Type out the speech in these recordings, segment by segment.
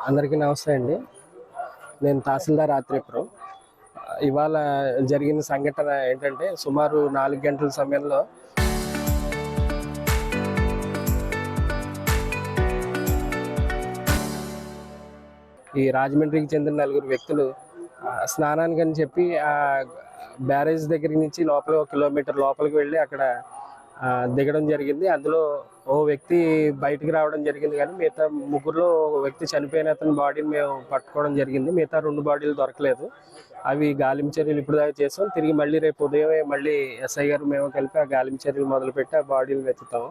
అందరికీ నమస్తే అండి. నేను తహసీల్దార్ ఆత్రేయపురం. ఇవాళ జరిగిన సంఘటన ఏంటంటే, సుమారు 4 గంటల సమయంలో ఈ రాజమండ్రికి చెందిన నలుగురు వ్యక్తులు స్నానానికి అని చెప్పి ఆ బ్యారేజ్ దగ్గర నుంచి లోపల 1 కిలోమీటర్ లోపలికి వెళ్ళి అక్కడ దిగడం జరిగింది. అందులో ఓ వ్యక్తి బయటికి రావడం జరిగింది, కానీ మిగతా ముగ్గురులో ఒక వ్యక్తి చనిపోయిన అతని బాడీని మేము పట్టుకోవడం జరిగింది. మిగతా 2 బాడీలు దొరకలేదు. అవి గాలింపు చర్యలు ఇప్పుడు దాకా చేసాం. తిరిగి మళ్ళీ రేపు ఉదయమే మళ్ళీ ఎస్ఐ గారు మేము కలిపి ఆ గాలింపు చర్యలు మొదలుపెట్టి ఆ బాడీలు వెతుకుతాం.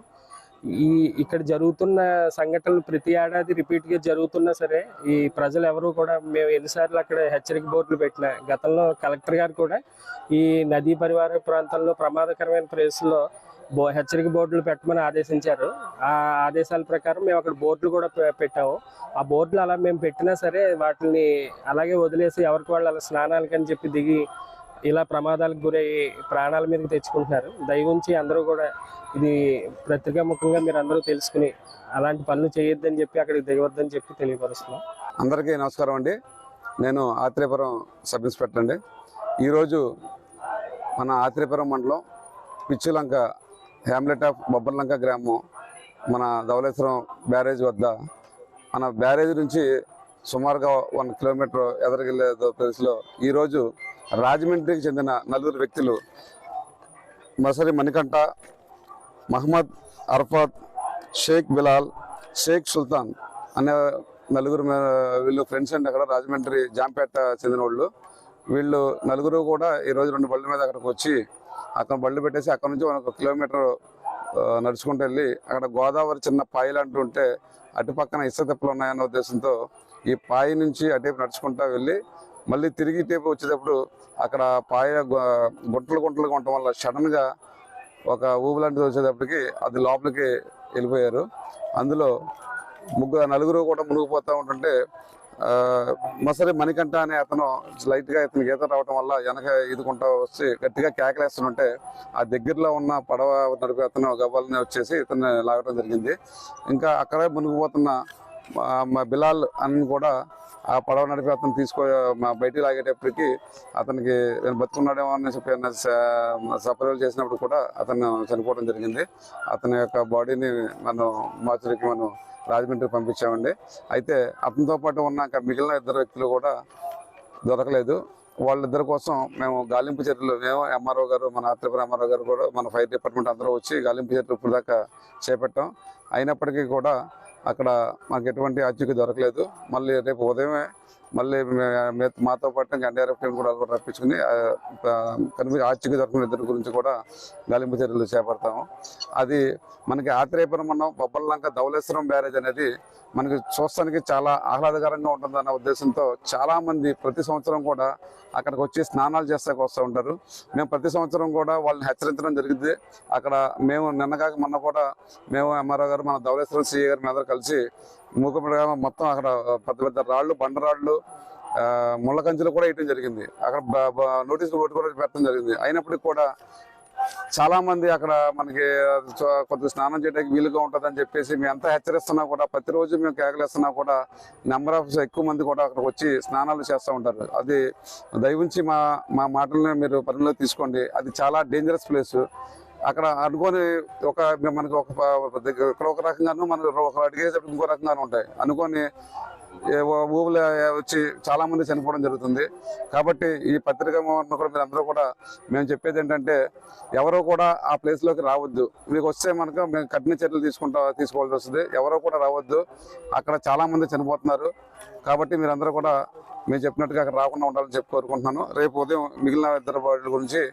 ఇక్కడ జరుగుతున్న సంఘటనలు ప్రతి ఏడాది రిపీట్గా జరుగుతున్నా సరే, ఈ ప్రజలు ఎవరు కూడా, మేము ఎన్నిసార్లు అక్కడ హెచ్చరిక బోర్డులు పెట్టిన, గతంలో కలెక్టర్ గారు కూడా ఈ నదీ పరివార ప్రాంతాల్లో ప్రమాదకరమైన ప్లేసుల్లో హెచ్చరిక బోర్డులు పెట్టమని ఆదేశించారు. ఆ ఆదేశాల ప్రకారం మేము అక్కడ బోర్డులు కూడా పెట్టాము. ఆ బోర్డులు అలా మేము పెట్టినా సరే వాటిని అలాగే వదిలేసి ఎవరికి వాళ్ళు అలా స్నానాలకని చెప్పి దిగి ఇలా ప్రమాదాలకు గురయ్యి ప్రాణాల మీదకి తెచ్చుకుంటున్నారు. దయవుంచి అందరూ కూడా ఇది పత్రికాముఖంగా మీరు అందరూ తెలుసుకుని అలాంటి పనులు చేయొద్దని చెప్పి అక్కడికి దిగవద్దని చెప్పి తెలియపరుస్తున్నాం. అందరికీ నమస్కారం అండి. నేను ఆత్రేయపురం సబ్ ఇన్స్పెక్టర్ అండి. ఈరోజు మన ఆత్రేయపురం మండలం పిచ్చిలంక హ్యామ్లెట్ ఆఫ్ బొబ్బర్లంక గ్రామం మన ధవళేశ్వరం బ్యారేజ్ వద్ద, మన బ్యారేజ్ నుంచి సుమారుగా 1 కిలోమీటర్ ఎదరికెళ్ళే ప్లేస్లో ఈరోజు రాజమండ్రికి చెందిన 4 వ్యక్తులు మసరి మణికంఠ, మహమ్మద్ అర్ఫాత్, షేక్ బిలాల్, షేక్ సుల్తాన్ అనే 4 వీళ్ళు ఫ్రెండ్స్ అండి. అక్కడ రాజమండ్రి జాంపేట చెందిన వాళ్ళు. వీళ్ళు 4 కూడా ఈరోజు 2 బళ్ళ మీద అక్కడికి వచ్చి అక్కడ బళ్ళు పెట్టేసి అక్కడ నుంచి 1 కిలోమీటర్ నడుచుకుంటూ వెళ్ళి అక్కడ గోదావరి చిన్న పాయలు అంటూ ఉంటే అటుపక్కన ఇసుక తిప్పలు ఉన్నాయన్న ఉద్దేశంతో ఈ పాయి నుంచి అటువైపు నడుచుకుంటూ వెళ్ళి మళ్ళీ తిరిగి ఇటువైపు వచ్చేటప్పుడు అక్కడ పాయ గుంటలు ఉండటం వల్ల సడన్గా ఒక ఊబు లాంటిది వచ్చేటప్పటికి అది లోపలికి వెళ్ళిపోయారు. అందులో 4 కూడా మునిగిపోతూ ఉంటుంటే మసరి మణికంఠ అనే అతను లైట్గా ఇతనికి ఈత రావడం వల్ల వెనక ఈదుకుంటూ వచ్చి గట్టిగా కేకలేస్తుంటే ఆ దగ్గరలో ఉన్న పడవ నడిపే అతను గవ్వాలని వచ్చేసి ఇతన్ని లాగడం జరిగింది. ఇంకా అక్కడే మునిగిపోతున్న బిలాల్ అని కూడా ఆ పడవ నడిపి అతను బయటికి లాగేటప్పటికి అతనికి నేను బతుకున్నాడేమో అని చెప్పి సపరేట్ చేసినప్పుడు కూడా అతను చనిపోవడం జరిగింది. అతని యొక్క బాడీని మనం మార్చురికి మనం రాజమండ్రికి పంపించామండి. అయితే అతనితో పాటు ఉన్న మిగిలిన 2 వ్యక్తులు కూడా దొరకలేదు. వాళ్ళిద్దరి కోసం మేము గాలింపు చర్యలు, మేము ఎంఆర్ఓ గారు, మన ఆత్రేయపురం ఎంఆర్ఓ గారు కూడా, మన ఫైర్ డిపార్ట్మెంట్ అందరూ వచ్చి గాలింపు చర్యలు ఇప్పుడు దాకా చేపట్టాం. అయినప్పటికీ కూడా అక్కడ మాకు ఎటువంటి ఆచూకీ దొరకలేదు. మళ్ళీ రేపు ఉదయమే మళ్ళీ మాతో పాటు ఇంకా ఎన్డీఆర్ఎఫ్ టీం కూడా రప్పించుకుని కనుక ఆచూకీ దొరకని 2 గురించి కూడా గాలింపు చర్యలు చేపడతాము. అది మనకి ఆత్రేయపురం మండలం బొబ్బర్లంక ధవళేశ్వరం బ్యారేజ్ అనేది మనకి చూస్తానికి చాలా ఆహ్లాదకరంగా ఉంటుందన్న ఉద్దేశంతో చాలామంది ప్రతి సంవత్సరం కూడా అక్కడికి వచ్చి స్నానాలు చేస్తాకి వస్తూ ఉంటారు. మేము ప్రతి సంవత్సరం కూడా వాళ్ళని హెచ్చరించడం జరిగింది. అక్కడ మేము నిన్నగాక మొన్న కూడా మేము ఎంఆర్ఓ గారు, మన ధవళేశ్వరం సిఐ గారు అందరూ కలిసి మూకపడిగా మొత్తం అక్కడ పెద్ద రాళ్ళు, బండరాళ్ళు, ముళ్ళ కంచెలు కూడా వేయటం జరిగింది. అక్కడ నోటీస్ బోర్డు కూడా పెట్టడం జరిగింది. అయినప్పటికీ కూడా చాలా మంది అక్కడ మనకి కొద్దిగా స్నానం చేయడానికి వీలుగా ఉంటుందని చెప్పేసి మేము ఎంత హెచ్చరిస్తున్నా కూడా, ప్రతిరోజు మేము కేకలేస్తున్నా కూడా నెంబర్ ఆఫ్ ఎక్కువ మంది కూడా అక్కడికి వచ్చి స్నానాలు చేస్తూ ఉంటారు. అది దయవుంచి మా మాటలను మీరు పరిగణలోకి తీసుకోండి. అది చాలా డేంజరస్ ప్లేస్. అక్కడ అనుకోని మనకి ఒక రకంగాను, మనకు ఒక అడిగేటప్పుడు ఇంకో రకంగాను ఉంటాయి. అనుకోని ఊబులు వచ్చి చాలా మంది చనిపోవడం జరుగుతుంది. కాబట్టి ఈ పత్రిక కూడా మీరు అందరూ కూడా మేము చెప్పేది ఏంటంటే, ఎవరో కూడా ఆ ప్లేస్లోకి రావద్దు. మీకు వస్తే మేము కఠిన చర్యలు తీసుకోవాల్సి వస్తుంది. ఎవరో కూడా రావద్దు. అక్కడ చాలా మంది చనిపోతున్నారు. కాబట్టి మీరందరూ కూడా మేము చెప్పినట్టుగా అక్కడ రాకుండా ఉండాలని చెప్పి కోరుకుంటున్నాను. రేపు ఉదయం మిగిలిన 2 బాడీల గురించి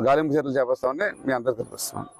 గాలింపు చర్యలు చేపడతామని మీ అందరికీ తెలిపిస్తున్నాను.